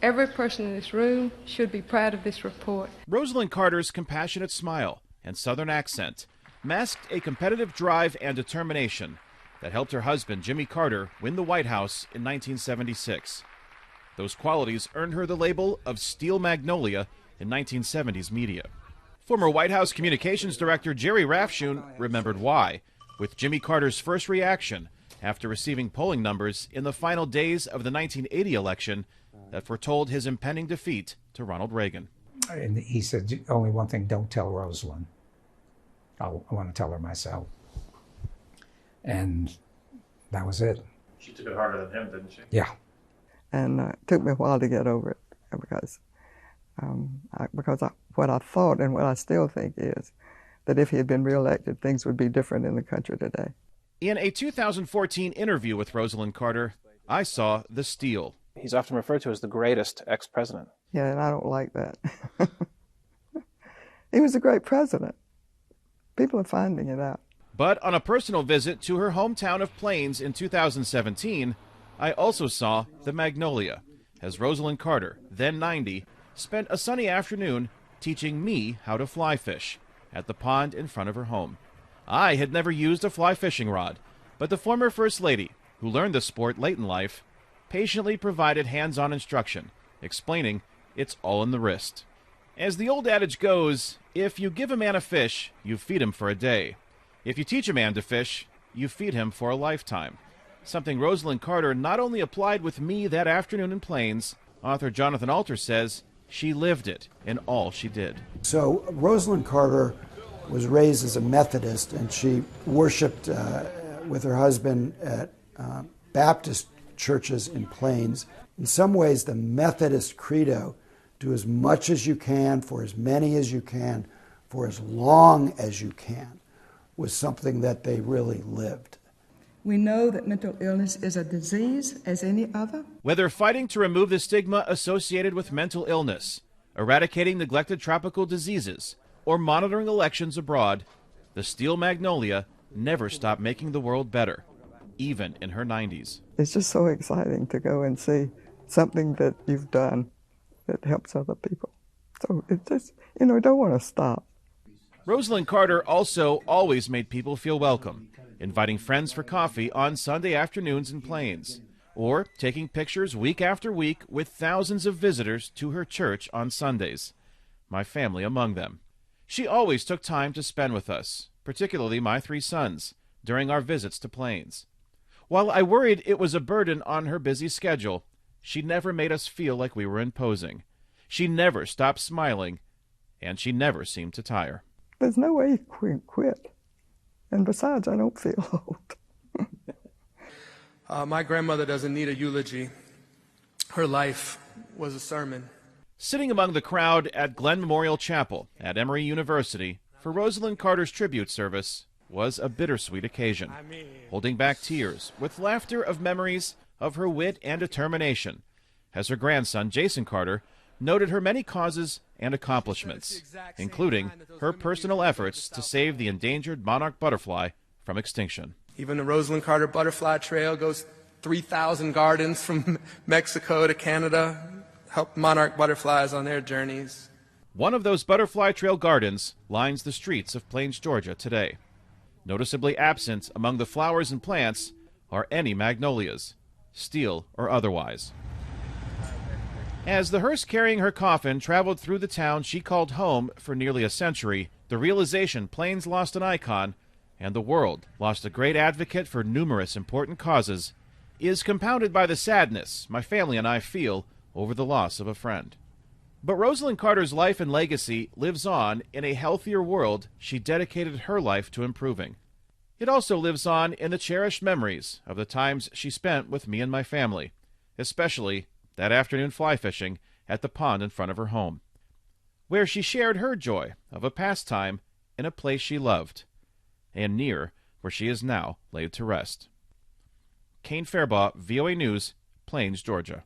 Every person in this room should be proud of this report. Rosalynn Carter's compassionate smile and Southern accent masked a competitive drive and determination that helped her husband, Jimmy Carter, win the White House in 1976. Those qualities earned her the label of Steel Magnolia in 1970s media. Former White House Communications Director Jerry Rafshoon remembered why, with Jimmy Carter's first reaction after receiving polling numbers in the final days of the 1980 election that foretold his impending defeat to Ronald Reagan. And he said, only one thing, don't tell Rosalynn. I want to tell her myself. And that was it. She took it harder than him, didn't she? Yeah. And it took me a while to get over it because what I thought and what I still think is that if he had been reelected, things would be different in the country today. In a 2014 interview with Rosalynn Carter, I saw the steel. He's often referred to as the greatest ex-president. Yeah, and I don't like that. He was a great president. People are finding it out. But on a personal visit to her hometown of Plains in 2017, I also saw the Magnolia, as Rosalynn Carter, then 90, spent a sunny afternoon teaching me how to fly fish at the pond in front of her home. I had never used a fly fishing rod, but the former First Lady, who learned the sport late in life, patiently provided hands-on instruction, explaining it's all in the wrist. As the old adage goes, if you give a man a fish, you feed him for a day. If you teach a man to fish, you feed him for a lifetime. Something Rosalynn Carter not only applied with me that afternoon in Plains, author Jonathan Alter says she lived it in all she did. So Rosalynn Carter was raised as a Methodist, and she worshiped with her husband at Baptist churches in Plains. In some ways, the Methodist credo, do as much as you can, for as many as you can, for as long as you can, was something that they really lived. We know that mental illness is a disease as any other. Whether fighting to remove the stigma associated with mental illness, eradicating neglected tropical diseases, or monitoring elections abroad, the Steel Magnolia never stopped making the world better, even in her 90s. It's just so exciting to go and see something that you've done that helps other people. So it just, don't want to stop. Rosalynn Carter also always made people feel welcome, inviting friends for coffee on Sunday afternoons in Plains, or taking pictures week after week with thousands of visitors to her church on Sundays, my family among them. She always took time to spend with us, particularly my 3 sons, during our visits to Plains. While I worried it was a burden on her busy schedule, she never made us feel like we were imposing. She never stopped smiling, and she never seemed to tire. There's no way you can quit. And besides, I don't feel old. My grandmother doesn't need a eulogy. Her life was a sermon. Sitting among the crowd at Glenn Memorial Chapel at Emory University for Rosalynn Carter's tribute service was a bittersweet occasion, holding back tears with laughter of memories of her wit and determination, as her grandson, Jason Carter, noted her many causes and accomplishments, including her personal efforts to save the endangered monarch butterfly from extinction. Even the Rosalynn Carter Butterfly Trail goes 3,000 gardens from Mexico to Canada, help monarch butterflies on their journeys. One of those Butterfly Trail gardens lines the streets of Plains, Georgia today. Noticeably absent among the flowers and plants are any magnolias, steel or otherwise. As the hearse carrying her coffin traveled through the town she called home for nearly a century, the realization Plains lost an icon and the world lost a great advocate for numerous important causes is compounded by the sadness my family and I feel over the loss of a friend. But Rosalynn Carter's life and legacy lives on in a healthier world she dedicated her life to improving. It also lives on in the cherished memories of the times she spent with me and my family, especially that afternoon fly fishing at the pond in front of her home, where she shared her joy of a pastime in a place she loved, and near where she is now laid to rest. Kane Farabaugh, VOA News, Plains, Georgia.